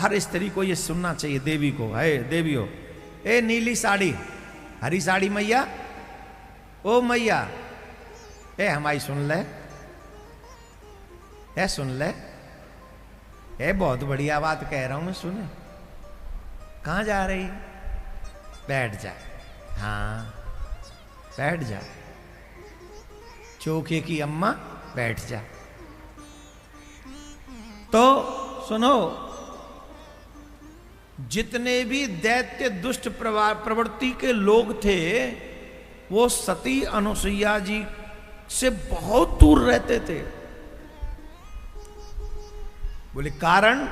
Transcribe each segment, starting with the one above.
हर स्त्री को ये सुनना चाहिए, देवी को, है देवी हो, ए नीली साड़ी, हरी साड़ी मैया, ओ मैया, ए हमारी सुन ले, ए सुन ले, ए बहुत बढ़िया बात कह रहा हूं मैं, सुने। कहां जा रही? बैठ जा, हाँ बैठ जा, चौके की अम्मा बैठ जा। तो सुनो, जितने भी दैत्य दुष्ट प्रवृत्ति के लोग थे वो सती अनुसुईया जी से बहुत दूर रहते थे। बोले कारण,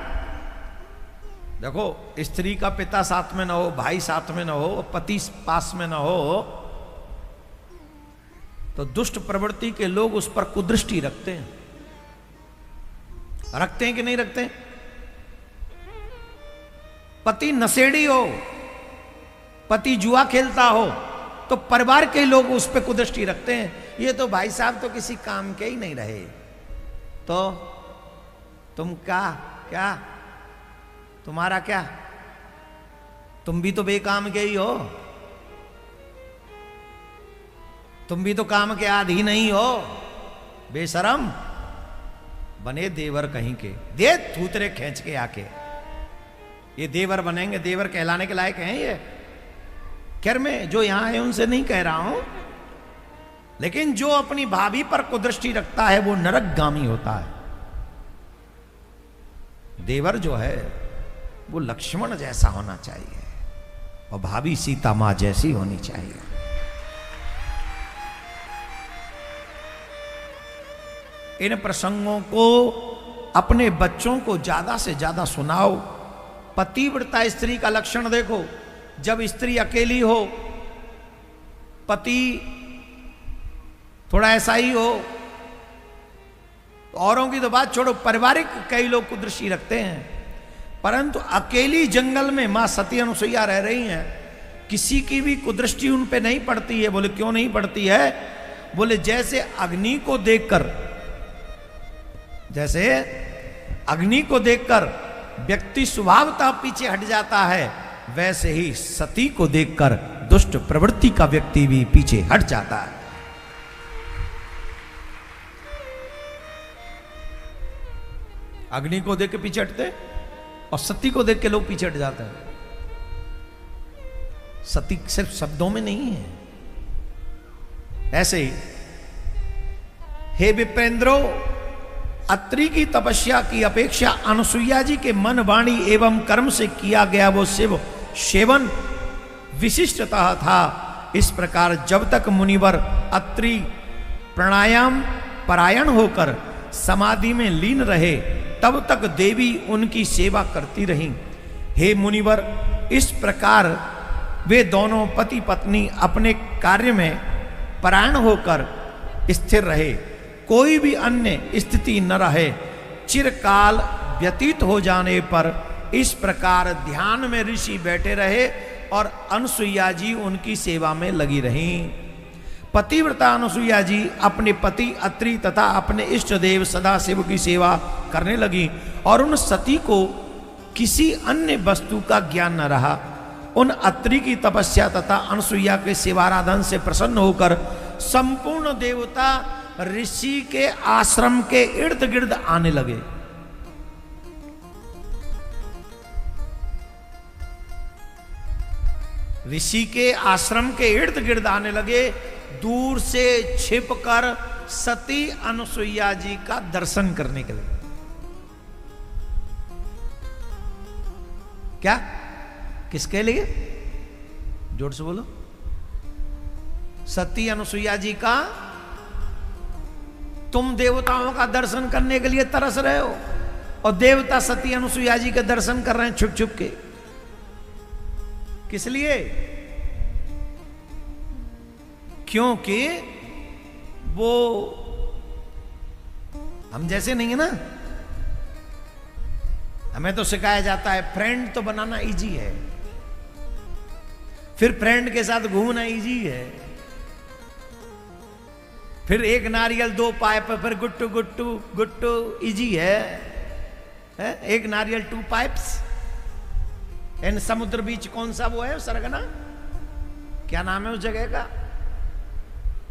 देखो स्त्री का पिता साथ में ना हो, भाई साथ में ना हो, पति पास में ना हो, तो दुष्ट प्रवृत्ति के लोग उस पर कुदृष्टि रखते हैं। रखते हैं कि नहीं रखते? पति नशेड़ी हो, पति जुआ खेलता हो, तो परिवार के लोग उस पर कुदृष्टि रखते हैं, ये तो भाई साहब तो किसी काम के ही नहीं रहे, तो तुम क्या तुम्हारा क्या, तुम भी तो बेकाम के ही हो, तुम भी तो काम के आदी नहीं हो, बेशरम बने देवर कहीं के, दे थूतरे खींच के आके, ये देवर बनेंगे, देवर कहलाने के लायक हैं ये? खैर मैं जो यहां है उनसे नहीं कह रहा हूं, लेकिन जो अपनी भाभी पर कुदृष्टि रखता है वो नरकगामी होता है। देवर जो है वो लक्ष्मण जैसा होना चाहिए और भाभी सीता मां जैसी होनी चाहिए। इन प्रसंगों को अपने बच्चों को ज्यादा से ज्यादा सुनाओ। पतिव्रता स्त्री का लक्षण देखो, जब स्त्री अकेली हो, पति थोड़ा ऐसा ही हो, औरों की तो बात छोड़ो, पारिवारिक कई लोग कुदृष्टि रखते हैं, परंतु अकेली जंगल में मां सती अनुसुईया रह रही हैं, किसी की भी कुदृष्टि उन पे नहीं पड़ती है। बोले क्यों नहीं पड़ती है? बोले जैसे अग्नि को देखकर, जैसे अग्नि को देखकर व्यक्ति स्वभावतः पीछे हट जाता है, वैसे ही सती को देखकर दुष्ट प्रवृत्ति का व्यक्ति भी पीछे हट जाता है। अग्नि को देख के पीछे हटते और सती को देख के लोग पीछे हट जाते हैं। सती सिर्फ शब्दों में नहीं है। ऐसे ही हे विप्रेंद्रो, अत्रि की तपस्या की अपेक्षा अनुसुईया जी के मन, वाणी एवं कर्म से किया गया वो शिव सेवन विशिष्टतः था। इस प्रकार जब तक मुनिवर अत्रि प्राणायाम परायण होकर समाधि में लीन रहे, तब तक देवी उनकी सेवा करती रहीं। हे मुनिवर, इस प्रकार वे दोनों पति पत्नी अपने कार्य में परायण होकर स्थिर रहे, कोई भी अन्य स्थिति न रहे। चिरकाल व्यतीत हो जाने पर इस प्रकार ध्यान में ऋषि बैठे रहे और अनुसुईया जी उनकी सेवा में लगी रहीं। पतिव्रता अनुसुईया जी अपने पति अत्रि तथा अपने इष्ट देव सदाशिव की सेवा करने लगी और उन सती को किसी अन्य वस्तु का ज्ञान न रहा। उन अत्रि की तपस्या तथा अनुसुईया के सेवाराधन से प्रसन्न होकर संपूर्ण देवता ऋषि के आश्रम के इर्द गिर्द आने लगे। ऋषि के आश्रम के इर्द गिर्द आने लगे, दूर से छिपकर सती अनुसुईया जी का दर्शन करने के लिए। क्या? किसके लिए? जोर से बोलो। सती अनुसुईया जी का। तुम देवताओं का दर्शन करने के लिए तरस रहे हो और देवता सती अनुसुईया जी के दर्शन कर रहे हैं छुप छुप के। किस लिए? क्योंकि वो हम जैसे नहीं है ना। हमें तो सिखाया जाता है फ्रेंड तो बनाना इजी है, फिर फ्रेंड के साथ घूमना इजी है, फिर एक नारियल दो पाइप, फिर गुट्टू गुट्टू गुट्टू इजी है? एक नारियल टू पाइप्स इन समुद्र बीच कौन सा वो है सरगना, क्या नाम है उस जगह का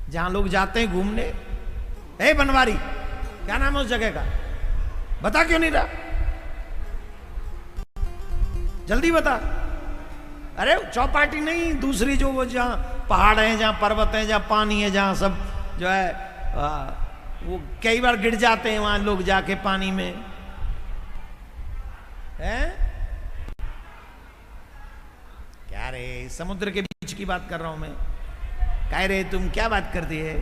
जहां लोग जाते हैं घूमने? ए बनवारी, क्या नाम है उस जगह का? बता क्यों नहीं रहा, जल्दी बता। अरे चौपाटी नहीं, दूसरी जो वो जहां पहाड़ हैं, जहां पर्वत हैं, जहां पानी है, जहां सब जो है वो कई बार गिर जाते हैं वहां लोग जाके पानी में, हैं? क्या रे, समुद्र के बीच की बात कर रहा हूं मैं। कह रहे तुम क्या बात करती है?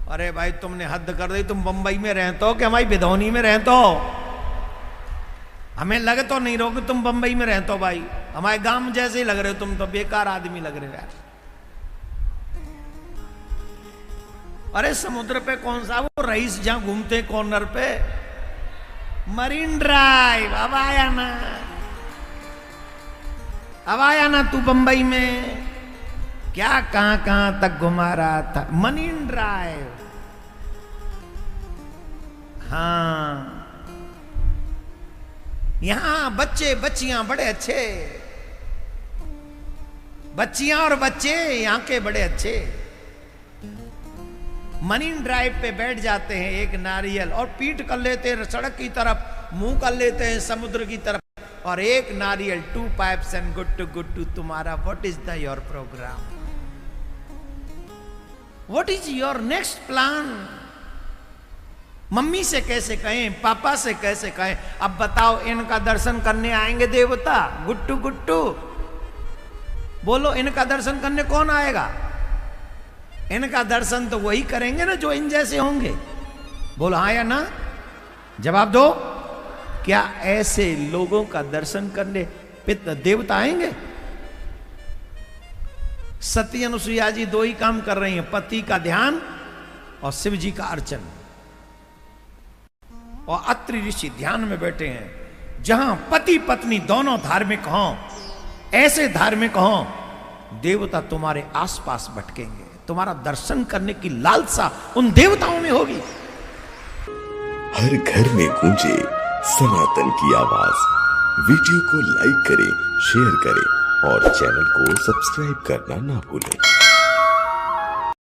अरे भाई तुमने हद कर दी, तुम बंबई में रहते हो कि हमारी बिधौनी में रहते हो? हमें लगे तो नहीं रहो कि तुम बंबई में रहते हो भाई, हमारे गांव जैसे ही लग रहे हो तुम, तो बेकार आदमी लग रहे हो यार। अरे समुद्र पे कौन सा वो रईस जहां घूमते कॉर्नर पे, मरीन ड्राइव। अब आया ना, अब आया ना तू बंबई में, क्या कहां कहां तक घुमा रहा था, मरीन ड्राइव। हाँ, यहां बच्चे बच्चियां बड़े अच्छे, बच्चियां और बच्चे यहां के बड़े अच्छे। मरीन ड्राइव पे बैठ जाते हैं, एक नारियल और पीठ कर लेते हैं सड़क की तरफ, मुंह कर लेते हैं समुद्र की तरफ, और एक नारियल, 2 पाइप्स एंड गुड टू तुम्हारा। What is the your programme, what is your next plan? Mummy से कैसे कहें, पापा से कैसे कहें? अब बताओ, इनका दर्शन करने आएंगे देवता, गुट्टू बोलो, इनका दर्शन करने कौन आएगा? इनका दर्शन तो वही करेंगे ना जो इन जैसे होंगे। बोलो हाँ या ना, जवाब दो। क्या ऐसे लोगों का दर्शन करने देवता आएंगे? सती अनुसुईया जी 2 ही काम कर रही हैं, पति का ध्यान और शिव जी का अर्चन। और अत्रि ऋषि ध्यान में बैठे हैं, जहां पति पत्नी दोनों धार्मिक हों, ऐसे धार्मिक हों, देवता तुम्हारे आसपास भटकेंगे, तुम्हारा दर्शन करने की लालसा उन देवताओं में होगी। हर घर में गूंजे सनातन की आवाज। वीडियो को लाइक करें, शेयर करें और चैनल को सब्सक्राइब करना ना भूलें।